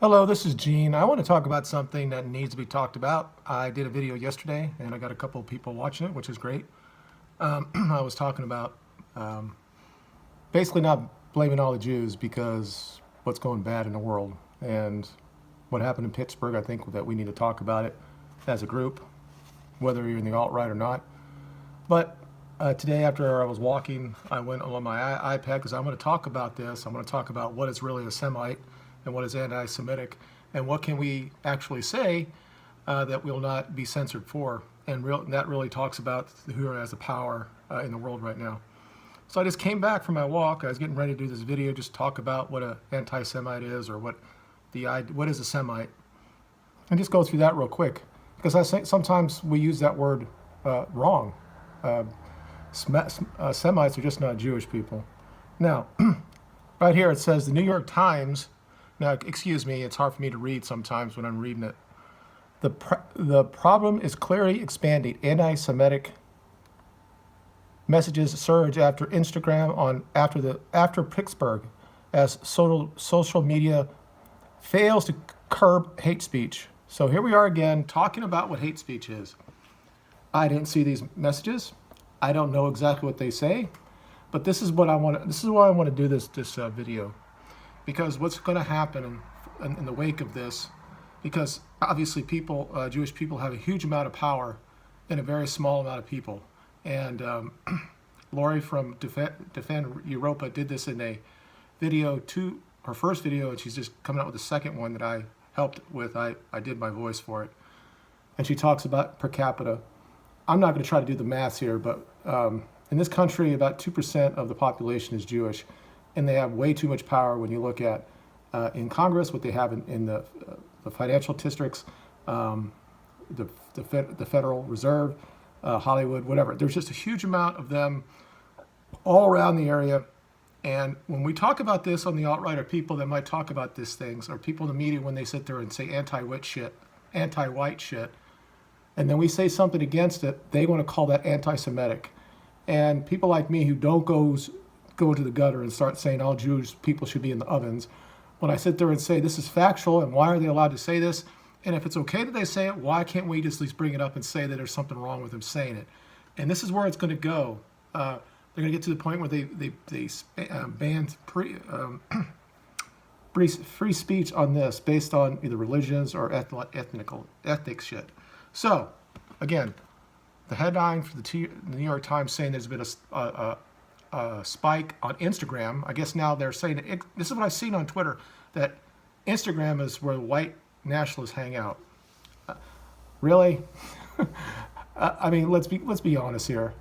Hello, this is Gene. I want to talk about something that needs to be talked about. I did a video yesterday and I got a couple of people watching it, which is great. I was talking about basically not blaming all the Jews because what's going bad in the world and what happened in Pittsburgh. I think that we need to talk about it as a group, whether you're in the alt-right or not. But today after I was walking, I went on my iPad because I'm going to talk about this. I'm going to talk about what is really a Semite and what is anti-Semitic, and what can we actually say that will not be censored for. And that really talks about who has the power in the world right now. So I just came back from my walk. I was getting ready to do this video, just talk about what an anti-Semite is, or what is a Semite, and just go through that real quick, because I think sometimes we use that word wrong. Semites are just not Jewish people. Now, right here it says the New York Times. Now, excuse me, it's hard for me to read sometimes when I'm reading it. The problem is clearly expanding. Anti-Semitic messages surge after Instagram after Pittsburgh, as social media fails to curb hate speech. So here we are again talking about what hate speech is. I didn't see these messages. I don't know exactly what they say, but this is what I want. This is why I want to do this video. Because what's going to happen in the wake of this, because obviously Jewish people have a huge amount of power in a very small amount of people. And Lori from Defend Europa did this in a video, her first video, and she's just coming out with the second one that I helped with. I did my voice for it. And she talks about per capita. I'm not going to try to do the math here, but in this country, about 2% of the population is Jewish. And they have way too much power when you look at in Congress, what they have in the financial districts, the Federal Reserve, Hollywood, whatever. There's just a huge amount of them all around the area. And when we talk about this on the alt-right, or people that might talk about these things, or people in the media when they sit there and say anti-white shit, and then we say something against it, they want to call that anti-Semitic. And people like me who don't go into the gutter and start saying all Jewish people should be in the ovens, when I sit there and say this is factual and why are they allowed to say this, and if it's okay that they say it, why can't we just at least bring it up and say that there's something wrong with them saying it? And this is where it's going to go. They're going to get to the point where they ban free speech on this based on either religions or ethnic shit. So again, the headline for the New York Times saying there's been a spike on Instagram. I guess now they're saying this is what I've seen on Twitter, that Instagram is where white nationalists hang out. Really? I mean, let's be honest here.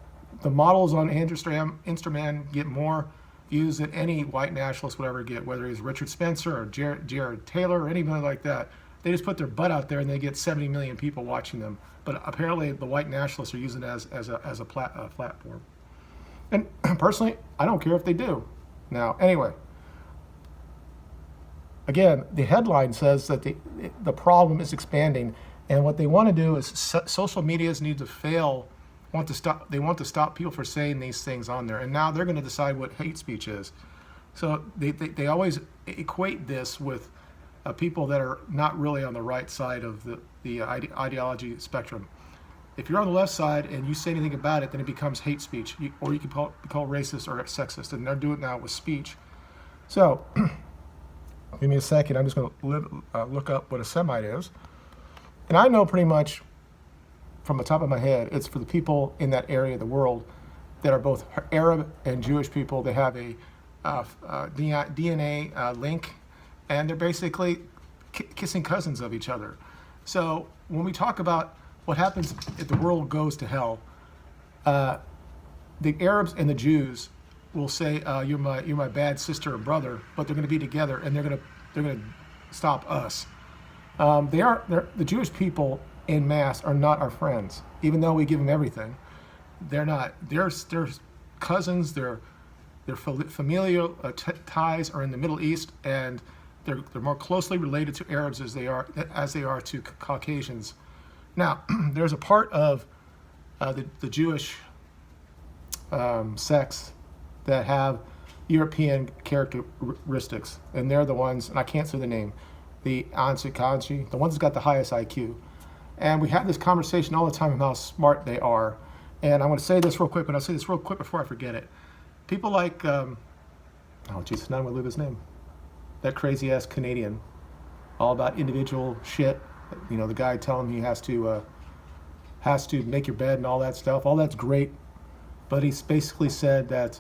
The models on Instagram get more views than any white nationalist would ever get, whether he's Richard Spencer or Jared Taylor or anybody like that. They just put their butt out there and they get 70 million people watching them. But apparently the white nationalists are using it as a platform. And personally, I don't care if they do. Now, anyway, again, the headline says that the problem is expanding, and what they want to do is social medias need to fail. They want to stop people from saying these things on there, and now they're going to decide what hate speech is. So they always equate this with people that are not really on the right side of the ideology spectrum. If you're on the left side and you say anything about it, then it becomes hate speech, or you can be called racist or sexist, and they're doing it now with speech. So, give me a second. I'm just going to look up what a Semite is. And I know pretty much from the top of my head, it's for the people in that area of the world that are both Arab and Jewish people. They have a DNA link, and they're basically kissing cousins of each other. So when we talk about what happens if the world goes to hell, the Arabs and the Jews will say, "You're my bad sister or brother," but they're going to be together and they're going to stop us. The Jewish people en masse are not our friends, even though we give them everything. They're not. They're cousins. Their familial ties are in the Middle East, and they're more closely related to Arabs as they are to Caucasians. Now, there's a part of the Jewish sects that have European characteristics, and they're the ones, and I can't say the name, the Ansi Kanji, the ones that got the highest IQ. And we have this conversation all the time about how smart they are. And I want to say this real quick, but I'll say this real quick before I forget it. People like, oh Jesus, now I'm going to lose his name. That crazy ass Canadian, all about individual shit. You know, the guy telling him he has to make your bed and all that stuff. All that's great. But he's basically said that,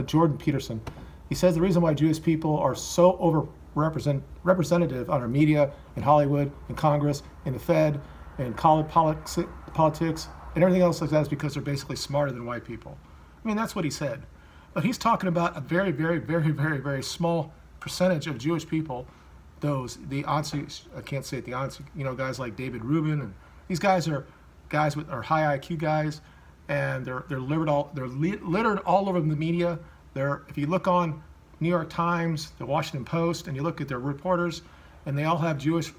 Jordan Peterson, he says the reason why Jewish people are so representative on our media, in Hollywood, in Congress, in the Fed, in college politics, and everything else like that is because they're basically smarter than white people. I mean, that's what he said. But he's talking about a very, very, very, very, very small percentage of Jewish people. I can't say it, guys like David Rubin, and these guys are high IQ guys, and they're littered all over the media. If you look on New York Times, the Washington Post, and you look at their reporters, and they all have Jewish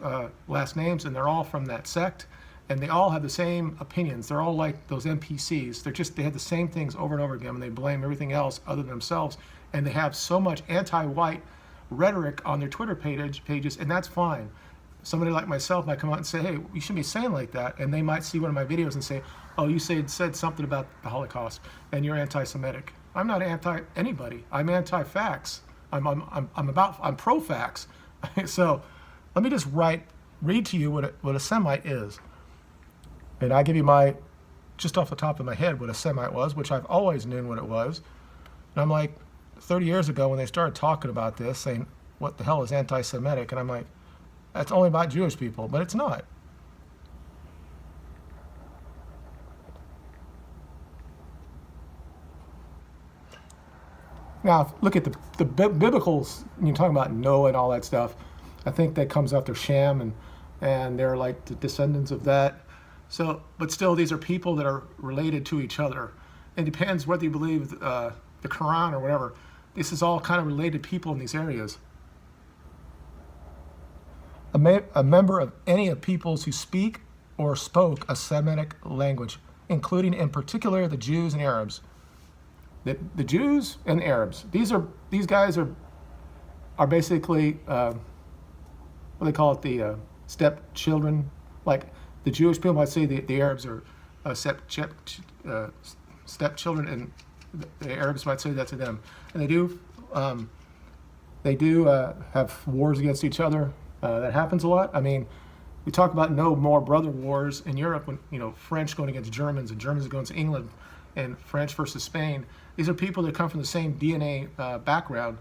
last names, and they're all from that sect, and they all have the same opinions. They're all like those NPCs. They have the same things over and over again, and they blame everything else other than themselves, and they have so much anti-white rhetoric on their Twitter pages, and that's fine. Somebody like myself might come out and say, hey, you shouldn't be saying like that, and they might see one of my videos and say, oh, you said something about the Holocaust, and you're anti-Semitic. I'm not anti-anybody. I'm anti-facts. I'm pro-facts. So let me just read to you what a Semite is. And I give you just off the top of my head, what a Semite was, which I've always known what it was. And I'm like, 30 years ago when they started talking about this, saying, what the hell is anti-Semitic? And I'm like, that's only about Jewish people, but it's not. Now, look at the biblicals, when you're talking about Noah and all that stuff, I think that comes after Shem, and they're like the descendants of that. So, but still, these are people that are related to each other. It depends whether you believe the Quran or whatever. This is all kind of related people in these areas. A member of any of peoples who speak or spoke a Semitic language, including in particular the Jews and Arabs. The Jews and Arabs. These guys are basically what they call it, the stepchildren. Like the Jewish people might say the Arabs are stepchildren, and the Arabs might say that to them. And they do have wars against each other. That happens a lot. I mean, we talk about no more brother wars in Europe when, French going against Germans and Germans going to England and French versus Spain. These are people that come from the same DNA background,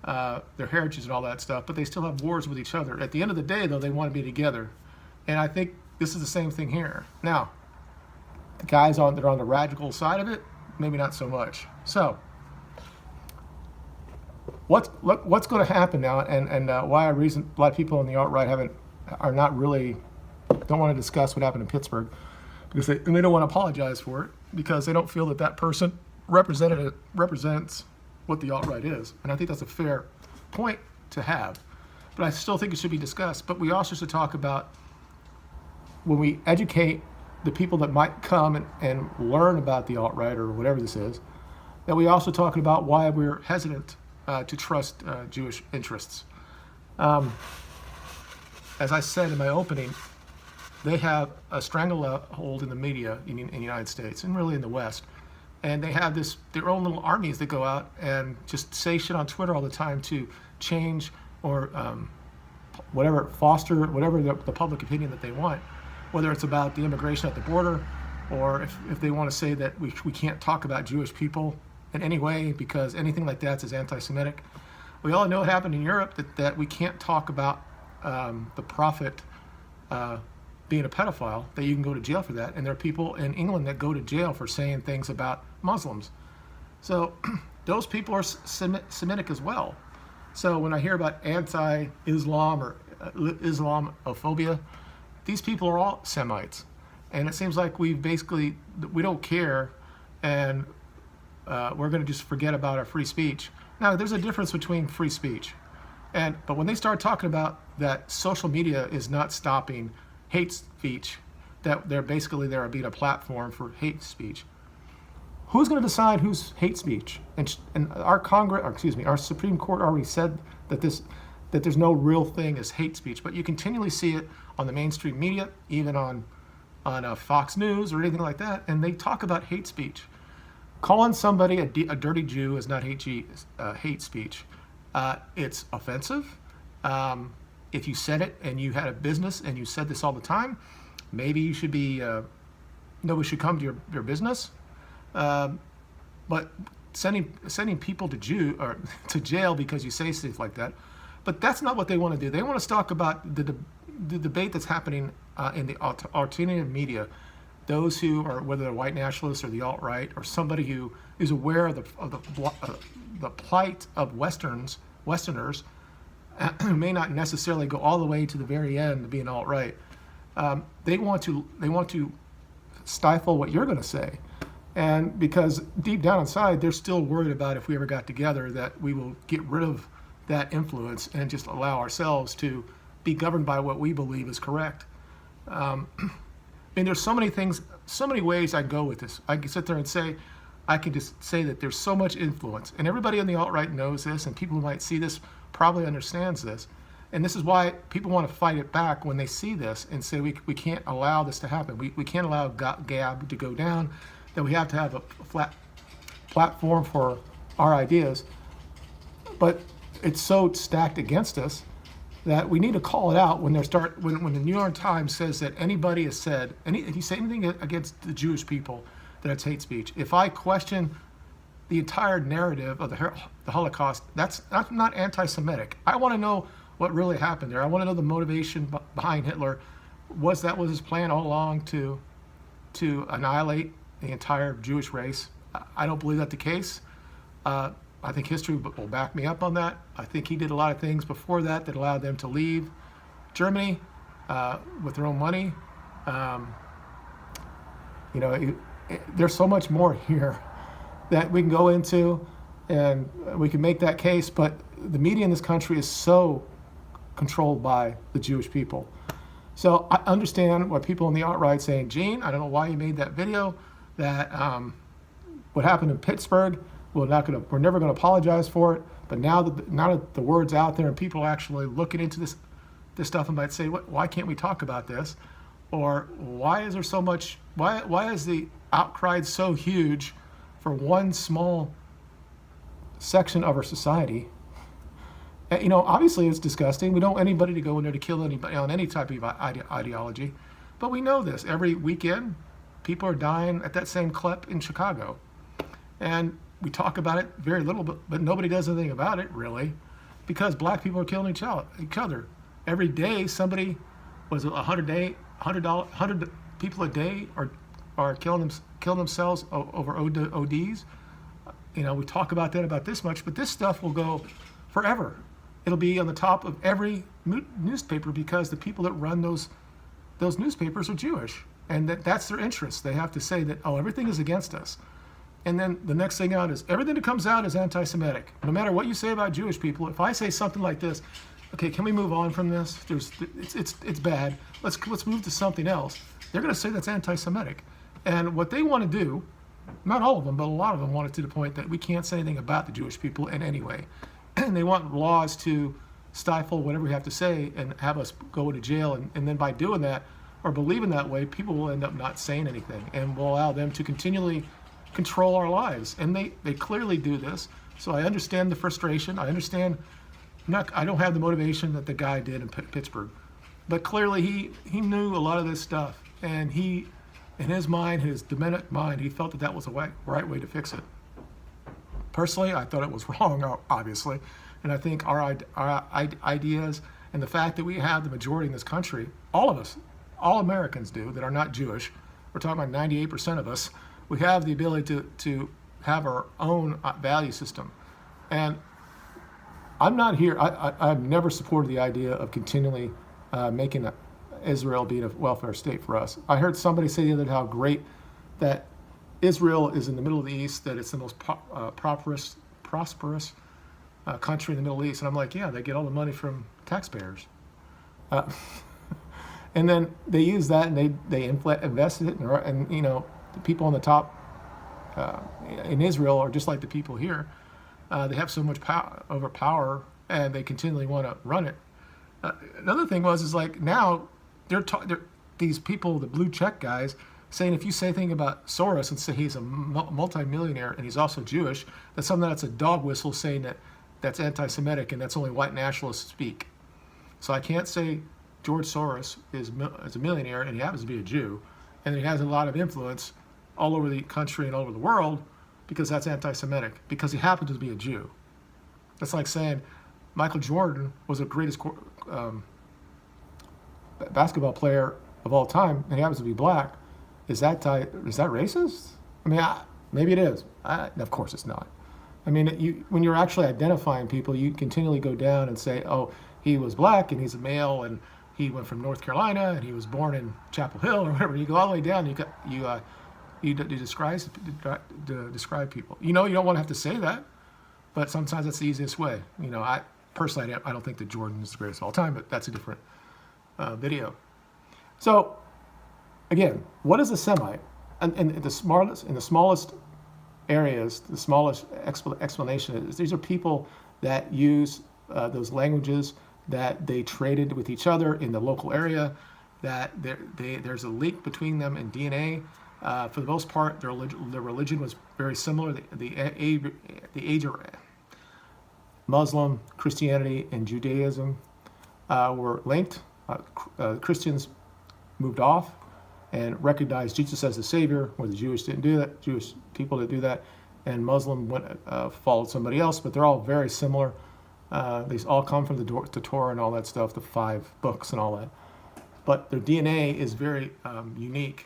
their heritage and all that stuff, but they still have wars with each other. At the end of the day, though, they want to be together. And I think this is the same thing here. Now, the guys that are on the radical side of it, maybe not so much. So, what's going to happen now, and why a lot of people on the alt-right don't want to discuss what happened in Pittsburgh, because they don't want to apologize for it, because they don't feel that person represents what the alt-right is. And I think that's a fair point to have. But I still think it should be discussed. But we also should talk about, when we educate the people that might come and learn about the alt-right or whatever this is, that we also talk about why we're hesitant to trust Jewish interests. As I said in my opening, they have a stranglehold in the media in the United States and really in the West. And they have their own little armies that go out and just say shit on Twitter all the time to change or foster whatever the public opinion that they want, whether it's about the immigration at the border, or if they want to say that we can't talk about Jewish people in any way because anything like that is anti-Semitic. We all know what happened in Europe, that we can't talk about the prophet being a pedophile, that you can go to jail for that. And there are people in England that go to jail for saying things about Muslims. So those people are Semitic as well. So when I hear about anti-Islam or Islamophobia, these people are all Semites. And it seems like we don't care, and we're going to just forget about our free speech. Now, there's a difference between free speech. But when they start talking about that social media is not stopping hate speech, that they're being a platform for hate speech, who's going to decide who's hate speech? And our Supreme Court already said that that there's no real thing as hate speech, but you continually see it on the mainstream media, even on Fox News or anything like that, and they talk about hate speech. Calling somebody a dirty Jew is not hate speech. It's offensive. If you said it and you had a business and you said this all the time, maybe you should be, nobody should come to your business. But sending people to jail because you say stuff like that, but that's not what they want to do. They want to talk about the debate that's happening in the alternative media. Those who are, whether they're white nationalists or the alt-right or somebody who is aware of the plight of Westerners who may not necessarily go all the way to the very end of being alt-right. They want to stifle what you're going to say, and because deep down inside they're still worried about, if we ever got together, that we will get rid of that influence and just allow ourselves to be governed by what we believe is correct. And there's so many things, so many ways I go with this. I can sit there and say, I can just say that there's so much influence, and everybody on the alt-right knows this, and people who might see this probably understands this. And this is why people want to fight it back when they see this and say we can't allow this to happen. We can't allow Gab to go down, that we have to have a flat platform for our ideas. But it's so stacked against us that we need to call it out when when the New York Times says that anybody has said, if you say anything against the Jewish people, that it's hate speech. If I question the entire narrative of the Holocaust, that's not anti-Semitic. I want to know what really happened there. I want to know the motivation behind Hitler. Was his plan all along to annihilate the entire Jewish race? I don't believe that's the case. I think history will back me up on that. I think he did a lot of things before that allowed them to leave Germany with their own money. There's so much more here that we can go into, and we can make that case, but the media in this country is so controlled by the Jewish people. So I understand what people in the alt-right saying, Gene, I don't know why you made that video, that what happened in Pittsburgh, we're never going to apologize for it. But now that the word's out there and people are actually looking into this stuff, and might say, why can't we talk about this? Or why is there so much? Why is the outcry so huge for one small section of our society? Obviously it's disgusting. We don't want anybody to go in there to kill anybody on any type of ideology, but we know this. Every weekend, people are dying at that same clip in Chicago, and we talk about it very little, but nobody does anything about it, really, because black people are killing each other. Every day, somebody, 100 people a day are killing themselves over ODs. We talk about that about this much, but this stuff will go forever. It'll be on the top of every newspaper because the people that run those newspapers are Jewish, and that's their interest. They have to say that, everything is against us. And then the next thing out is everything that comes out is anti-Semitic. No matter what you say about Jewish people, if I say something like this, okay, can we move on from this? It's bad. Let's move to something else. They're going to say that's anti-Semitic. And what they want to do, not all of them, but a lot of them want it to the point that we can't say anything about the Jewish people in any way. And they want laws to stifle whatever we have to say and have us go to jail. And then by doing that or believing that way, people will end up not saying anything, and will allow them to continually control our lives. And they clearly do this. So I understand the frustration. I understand, I don't have the motivation that the guy did in Pittsburgh, but clearly he knew a lot of this stuff, and he, in his mind, his demented mind, he felt that was the right way to fix it. Personally, I thought it was wrong, obviously, and I think our ideas and the fact that we have the majority in this country, all of us, all Americans do, that are not Jewish, we're talking about 98% of us, we have the ability to have our own value system. And I'm not here, I've never supported the idea of continually making Israel be a welfare state for us. I heard somebody say the other day how great that Israel is in the middle of the East, that it's the most prosperous country in the Middle East. And I'm like, yeah, they get all the money from taxpayers. And then they use that and they invest it, and the people on the top in Israel are just like the people here. They have so much power and they continually want to run it. Another thing is like now they're these people, the blue check guys, saying if you say anything about Soros and say he's a multimillionaire and he's also Jewish, that's a dog whistle saying that's anti-Semitic and that's only white nationalists speak. So I can't say George Soros is a millionaire and he happens to be a Jew and he has a lot of influence all over the country and all over the world because that's anti-Semitic, because he happens to be a Jew. That's like saying Michael Jordan was the greatest basketball player of all time and he happens to be black. Is that racist? I mean, maybe it is. Of course it's not. I mean, when you're actually identifying people, you continually go down and say, oh, he was black and he's a male and he went from North Carolina and he was born in Chapel Hill or whatever. You go all the way down. You describe people. You don't want to have to say that, but sometimes that's the easiest way. I personally I don't think that Jordan is the greatest of all time, but that's a different video. So again, what is a Semite? And in the smallest areas, the smallest explanation is these are people that use those languages that they traded with each other in the local area, that there's a link between them in DNA. For the most part, their religion was very similar. The age of Muslim, Christianity, and Judaism were linked. Christians moved off and recognized Jesus as the Savior, where the Jewish didn't do that. Jewish people didn't do that, and Muslim followed somebody else. But they're all very similar. They all come from the Torah and all that stuff, the 5 books and all that. But their DNA is very unique.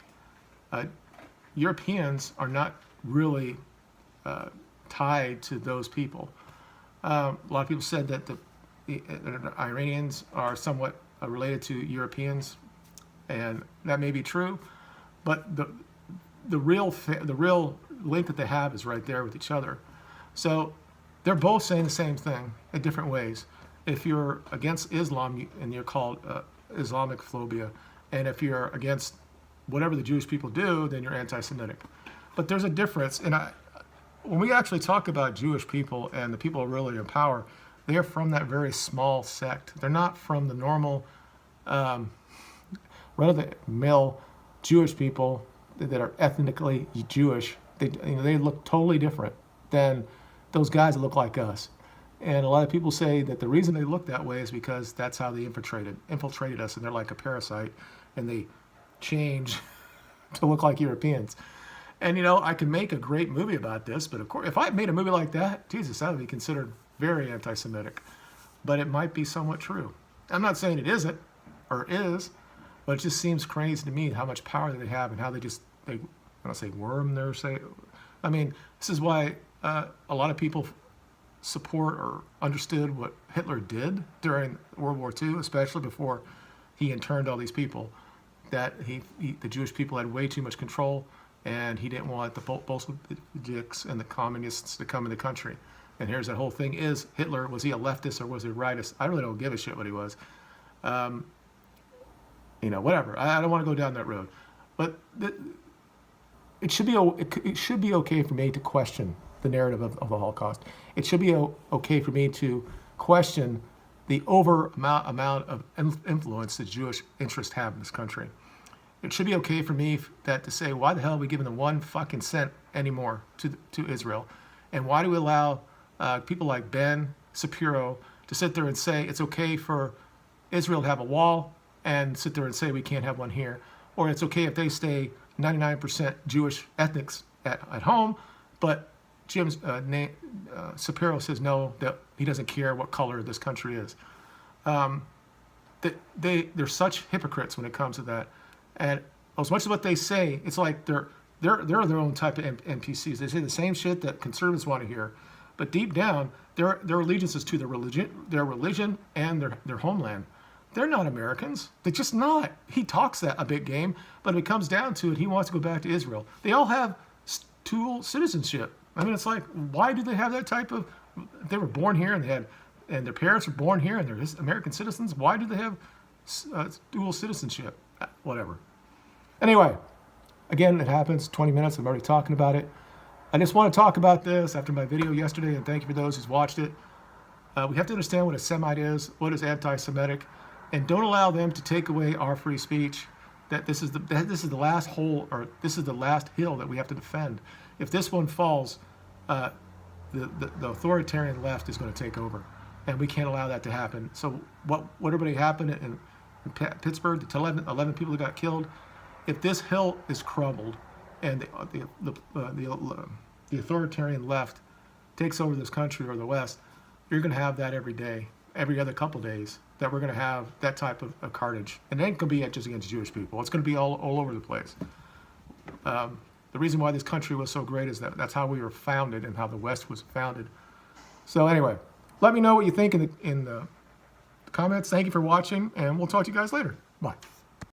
Europeans are not really tied to those people. A lot of people said that the Iranians are somewhat related to Europeans, and that may be true, but the real link that they have is right there with each other. So they're both saying the same thing in different ways. If you're against Islam and you're called Islamic phobia, and if you're against whatever the Jewish people do, then you're anti-Semitic. But there's a difference, and when we actually talk about Jewish people and the people really in power, they are from that very small sect. They're not from the normal run-of-the-mill Jewish people that are ethnically Jewish. They look totally different than those guys that look like us. And a lot of people say that the reason they look that way is because that's how they infiltrated us, and they're like a parasite, and they change to look like Europeans. And I can make a great movie about this, but of course, if I made a movie like that, Jesus, that would be considered very anti-Semitic. But it might be somewhat true. I'm not saying it isn't or is, but it just seems crazy to me how much power they have and how they I don't say worm their say. I mean, this is why a lot of people support or understood what Hitler did during World War II, especially before he interned all these people. That the Jewish people had way too much control, and he didn't want the Bolsheviks and the communists to come in the country. And here's that whole thing: is Hitler, was he a leftist or was he a rightist? I really don't give a shit what he was. Whatever. I don't want to go down that road, but it should be okay for me to question the narrative of the Holocaust. It should be okay for me to question the amount of influence that Jewish interests have in this country. It should be okay for me to say, why the hell are we giving them 1 fucking cent anymore to Israel? And why do we allow people like Ben Shapiro to sit there and say it's okay for Israel to have a wall and sit there and say we can't have one here? Or it's okay if they stay 99% Jewish ethnics at home, but Jim Shapiro says no, that he doesn't care what color this country is. They're such hypocrites when it comes to that. And as much as what they say, it's like they're their own type of NPCs. They say the same shit that conservatives want to hear, but deep down, their allegiance is to their religion and their homeland. They're not Americans. They're just not. He talks that a big game, but if it comes down to it, he wants to go back to Israel. They all have dual citizenship. I mean, it's like, why do they have that type of? They were born here and their parents were born here and they're American citizens. Why do they have dual citizenship? Whatever. Anyway, again, it happens. 20 minutes. I'm already talking about it. I just want to talk about this after my video yesterday, and thank you for those who's watched it. We have to understand what a Semite is, what is anti-Semitic, and don't allow them to take away our free speech. That this is the last hole, or this is the last hill that we have to defend. If this one falls, the authoritarian left is going to take over, and we can't allow that to happen. So what already happened in Pittsburgh, the 11 people that got killed, if this hill is crumbled and the authoritarian left takes over this country or the West, you're going to have that every day, every other couple days, that we're going to have that type of carnage. And it ain't going to be just against Jewish people. It's going to be all over the place. The reason why this country was so great is that that's how we were founded and how the West was founded. So anyway, let me know what you think in the comments. Thank you for watching, and we'll talk to you guys later. Bye.